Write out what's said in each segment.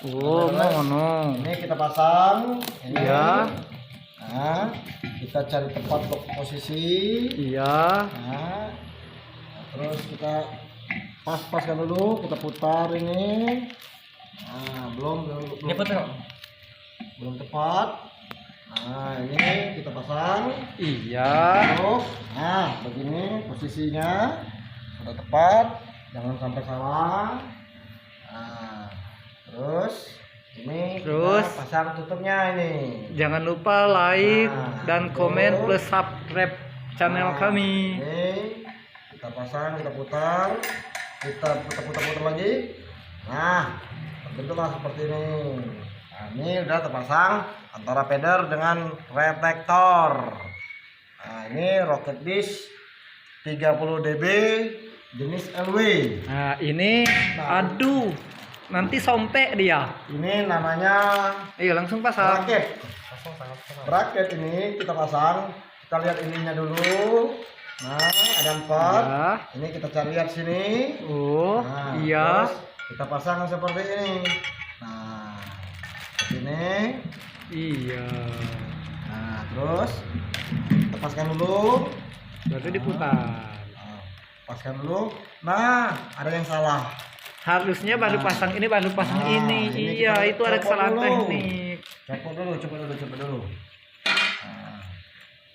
Oh, mono. Ini kita pasang. Ini. Iya. Nah, kita cari tempat posisi. Iya. Nah, terus kita pas-paskan dulu, kita putar ini. Nah, belum Ini putar. belum tepat. Nah, ini kita pasang. Iya. Terus, nah, begini posisinya sudah tepat, jangan sampai salah. Nah, terus ini Terus kita pasang tutupnya ini. jangan lupa like Nah, dan komen plus subscribe channel Nah, kami. Ini kita pasang, kita putar, kita putar lagi. Nah, terbentuklah seperti ini. Nah, ini udah terpasang antara feeder dengan reflektor. Nah, ini rocket dish 30 dB jenis LW. Nah, ini aduh, nanti sompek dia. Ini namanya Ayo langsung pasang. bracket. Bracket ini kita pasang. Kita lihat ininya dulu. Nah, ada 4. Ya. Ini kita cari lihat sini. Oh, Nah, iya. terus kita pasang seperti ini. Nah, seperti ini. Iya. Nah, terus kita pasang dulu. Baru diputar. Nah, pasang dulu. Nah, ada yang salah. Harusnya baru pasang ini, baru pasang Nah, ini. ini Iya, kita itu ada copot kesalahan dulu. teknik. Copot dulu. Nah,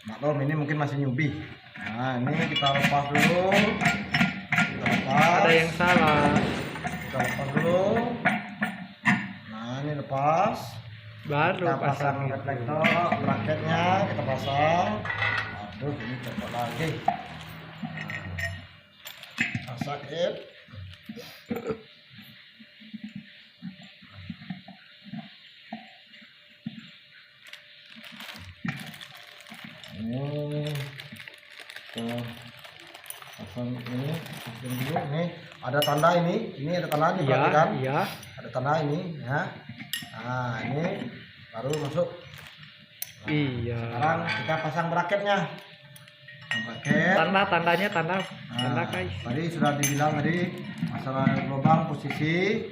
maklum ini mungkin masih newbie. Nah, ini kita lepas dulu. Kita lepas. Ada yang salah. Kita lepas dulu. Nah, ini lepas. Baru Kita pasang pasang itu. reflektor, bracketnya kita pasang. Aduh, ini copot lagi. Nah, sakit. Ini kita pasang ini, pasang dulu. Ini ada tanda ini ada tanda Iya, diperhatikan. iya. Ada tanda ini, ya. Nah, ini baru masuk. Iya. Sekarang kita pasang bracketnya. Bracket. Tanda-tandanya tanda Nah, guys. tadi sudah dibilang tadi masalah lubang posisi.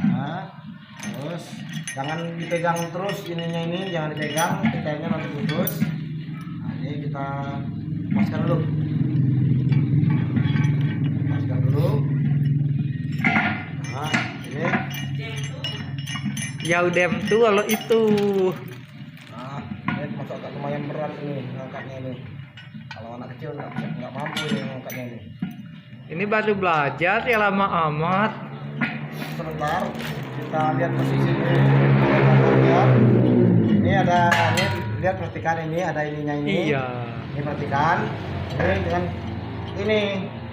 Nah, terus jangan dipegang terus ininya ini, jangan dipegang, detailnya nanti putus. Nah, ini kita paskan dulu. Paskan dulu. Nah, ini. Ya udah tuh kalau itu. Nah, ini masuk agak lumayan berat ini ngangkatnya ini. Kalau anak kecil nggak mampu ini ngangkatnya ini. Ini baru belajar ya lama amat. Sebentar kita lihat posisinya. Kita lihat. Ini ada ini lihat perhatikan ini ada ininya ini. Iya. Ini perhatikan. Ini dengan ini.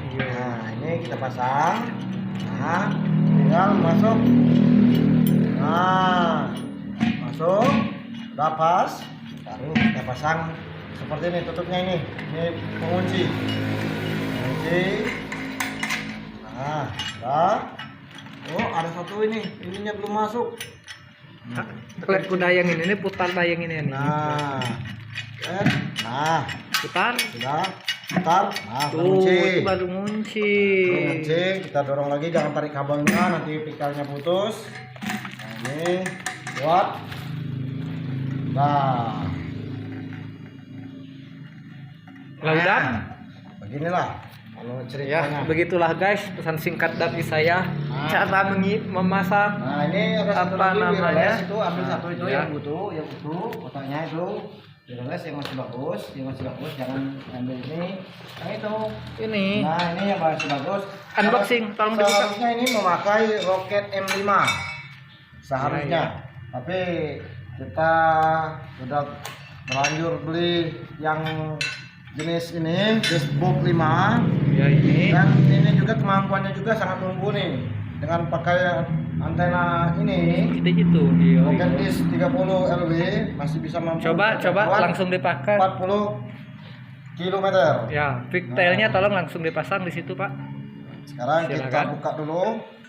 Iya. Nah, ini kita pasang. Nah, tinggal masuk. Nah, masuk. Udah pas. Baru kita pasang seperti ini tutupnya ini. Ini pengunci. Pengunci. Nah, udah. Oh, ada satu ini. Ininya belum masuk. Ku dayangin ini, putar dayangin ini. Nah. Nah, Putar. sudah. Putar. Nah, Tuh, kunci. itu baru ngunci. Kunci, kita dorong lagi, jangan tarik kabelnya, nanti pikalnya putus. Nah, ini kuat. Nah, Udah. beginilah kalau Ya, ceritanya. begitulah guys pesan singkat dari saya. Nah. Cara memasang. Nah, ini ada satu Apa lagi namanya? wireless itu, ambil Nah, satu itu ya. yang utuh, kotaknya itu. Wireless yang masih bagus, jangan ambil ini. Yang itu. Ini Nah, ini yang masih bagus. Unboxing, tolong dibuka. Seharusnya ini memakai Rocket M5. Seharusnya. Ya, Tapi kita sudah terlanjur beli yang jenis ini, Dashboard 5. ya ini. Dan ini juga kemampuannya juga sangat mumpuni dengan pakai antena ini. Itu. Iya. Rocket Dish 30 LW masih bisa mampu. Coba menjangkau langsung dipakai. 40 km. Ya, pigtailnya tolong langsung dipasang di situ, Pak. Sekarang kita Silakan. buka dulu.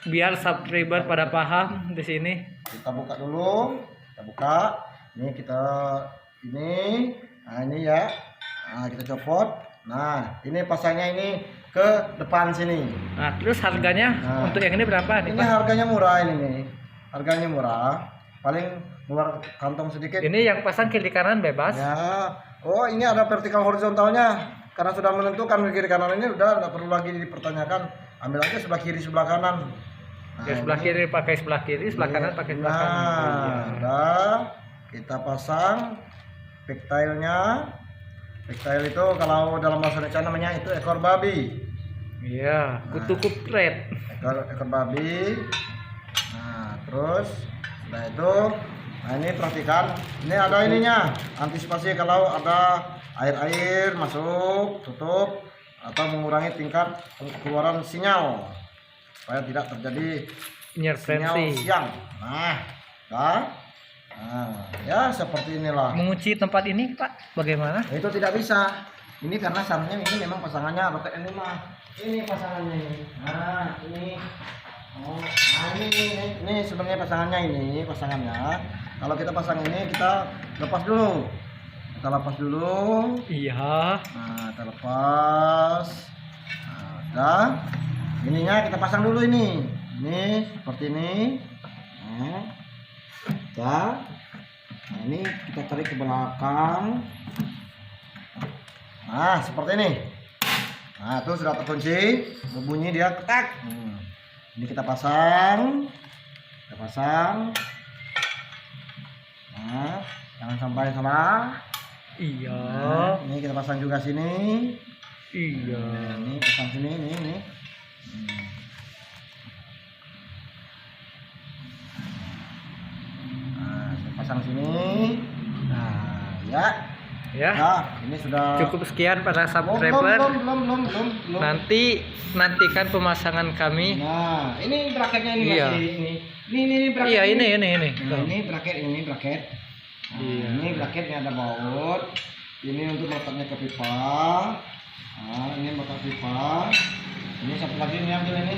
Biar subscriber pada paham di sini. Kita buka dulu. Kita buka. Ini kita ini. Nah, ini ya. Nah, kita copot. Nah, ini pasangnya ini ke depan sini. Nah, terus harganya Nah. untuk yang ini berapa nih, Ini Pak? harganya murah ini nih. harganya murah, paling keluar kantong sedikit. Ini yang pasang kiri kanan bebas. Ya, oh ini ada vertikal horizontalnya. Karena sudah menentukan kiri kanan ini udah nggak perlu lagi dipertanyakan. Ambil aja sebelah kiri sebelah kanan. Nah, Ya, sebelah kiri pakai sebelah kiri, sebelah kanan pakai sebelah kanan. Nah, udah kita pasang pigtailnya. Pigtail itu kalau dalam bahasa Indonesia namanya itu ekor babi. Iya, kutu kupret. Ekor babi. Nah, terus setelah itu, nah ini perhatikan, ini ada ininya, antisipasi kalau ada air masuk, tutup atau mengurangi tingkat keluaran sinyal supaya tidak terjadi sinyal Interferensi. siang. Nah, ya seperti inilah. Mengunci tempat ini, Pak, bagaimana? Itu tidak bisa. Ini karena sarungnya ini memang pasangannya roket ini mah. Ini pasangannya ini. Nah, ini. Oh, nah ini sebenarnya pasangannya. Kalau kita pasang ini kita lepas dulu. Kita lepas dulu. Iya. Nah, kita lepas. Nah, udah. Ininya kita pasang dulu ini. Ini seperti ini. Nah, udah. Nah, ini kita tarik ke belakang. Nah, seperti ini. Nah, itu sudah terkunci. Berbunyi dia ketak. Ini kita pasang. Nah, jangan sampai salah. Iya. Nah, ini kita pasang juga sini. Iya. Nah, ini pasang sini, ini. Nah, saya pasang sini. Nah, ya. Ya. Nah, ini sudah Cukup sekian para belum. subscriber. Nantikan pemasangan kami. Nah, ini bracketnya ini Iya. masih ini. Ini bracket. Iya, ini. Nah, ini bracket. Nah, Iya. ini bracketnya ada baut. Ini untuk letaknya ke pipa. Nah, ini letak pipa. Ini satu lagi ini ambil ini.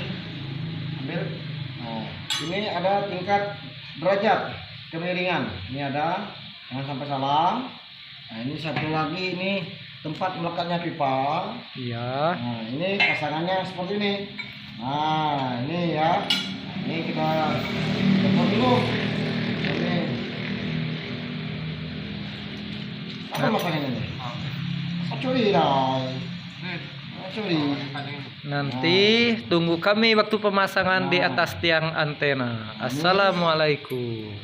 Ambil. Oh, ini ada tingkat derajat kemiringan. Ini ada. Jangan sampai salah. Nah, ini satu lagi ini tempat melekatnya pipa. Iya. Nah, ini pasangannya seperti ini. Nah, ini ya. Ini kita tekan dulu. Ini. Apa masalahnya ini? Curi dah. Curi. Nanti tunggu kami waktu pemasangan di atas tiang antena. Assalamualaikum.